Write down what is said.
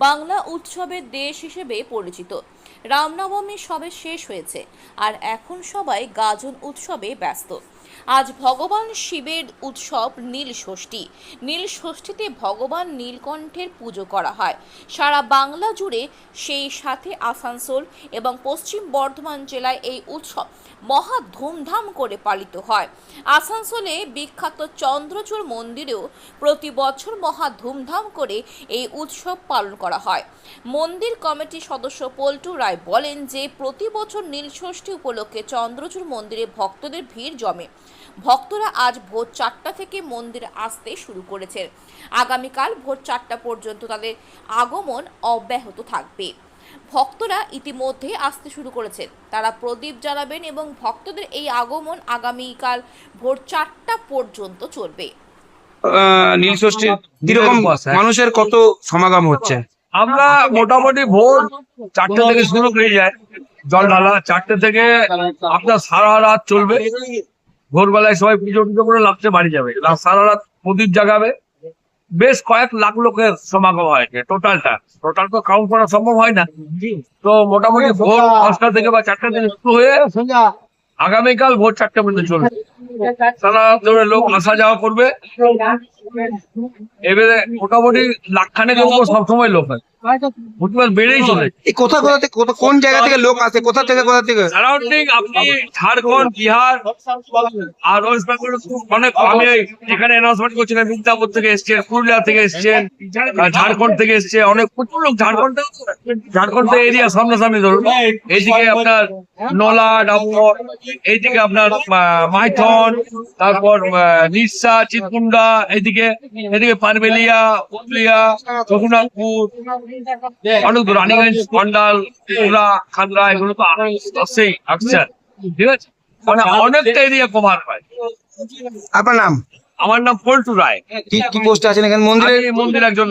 বাংলা উৎসবের দেশ হিসেবে পরিচিত। রামনবমী সবে শেষ হয়েছে আর এখন সবাই গাজন উৎসবে ব্যস্ত। আজ ভগবান শিবের উৎসব নীল ষষ্ঠী। নীল ষষ্ঠীতে ভগবান নীলকণ্ঠের পুজো করা হয় সারা বাংলা জুড়ে। সেই সাথে আসানসোল এবং পশ্চিম বর্ধমান জেলায় এই উৎসব মহা ধুমধাম করে পালিত হয়। আসানসোলে বিখ্যাত চন্দ্রচূড় মন্দিরেও প্রতি বছর মহা ধুমধাম করে এই উৎসব পালন করা হয়। মন্দির কমিটির সদস্য পল্টু রায় বলেন যে প্রতি বছর নীলষষ্ঠী উপলক্ষে চন্দ্রচূড় মন্দিরে ভক্তদের ভিড় জমে। ভক্তরা আজ ভোর 4টা থেকে মন্দিরে আসতে শুরু করেছেন। আগামীকাল ভোর 4টা পর্যন্ত তাদের আগমন অব্যাহত থাকবে। ভক্তরা ইতিমধ্যে আসতে শুরু করেছেন, তারা প্রদীপ জ্বালাবেন এবং ভক্তদের এই আগমন আগামীকাল ভোর 4টা পর্যন্ত চলবে। নীলষষ্ঠীর কিরকম মানুষের কত সমাগম হচ্ছে? আমরা মোটামুটি ভোর 4টে থেকে শুরু হয়ে যায় জল ঢালা। 4টে থেকে আপনার সারা রাত চলবে। ভোরবেলায় সবাই পুজো টুজো করে লাস্টে বাড়ি যাবে, সারা রাত প্রদীপ জাগাবে। বেশ কয়েক লাখ লোকের সমাগম হয়েছে। টোটাল তো কাউন্ট করা সম্ভব হয় না। তো মোটামুটি ভোর 5টা থেকে বা 4টা থেকে শুরু হয়ে আগামীকাল ভোর 4টে পর্যন্ত চলবে। সারা রাত ধরে লোক আসা যাওয়া করবে। এবারে মোটামুটি লাখখানেক লোক সবসময় লোক হয়, প্রতিবার বেড়েই চলে। কোথা থেকে কোন জায়গা থেকে লোক আসে? কোথা থেকে সারাউন্ডিং আপনি ঝাড়খণ্ড, বিহার আর ওয়েস্ট বেঙ্গল অনেক। আমি এখানে অ্যানাউন্সমেন্ট করছিলাম, মিদনাপুর থেকে এসছেন, পুরুলিয়া থেকে এসছেন, ঝাড়খণ্ড থেকে এসছে অনেক, প্রচুর লোক। ঝাড়খণ্ড এরিয়া সামনাসামনি ধরুন। এইদিকে আপনার নলা ডাবর, এইদিকে আপনার মাইথন, তারপর নিরসা, চিতকুন্ডা, এদিকে পানবেলিয়া, পুরুলিয়া, রঘুনাথপুর, অনেক রানীগঞ্জ, মন্ডল, খাগড়া, এগুলো তো আসছেই আসছে। ঠিক আছে, মানে অনেকটা এরিয়া কভার হয়। আপনার নাম? আমার নাম পল্টু রায়। কি পোস্টে আছেন এখানে মন্দিরে? মন্দির একজন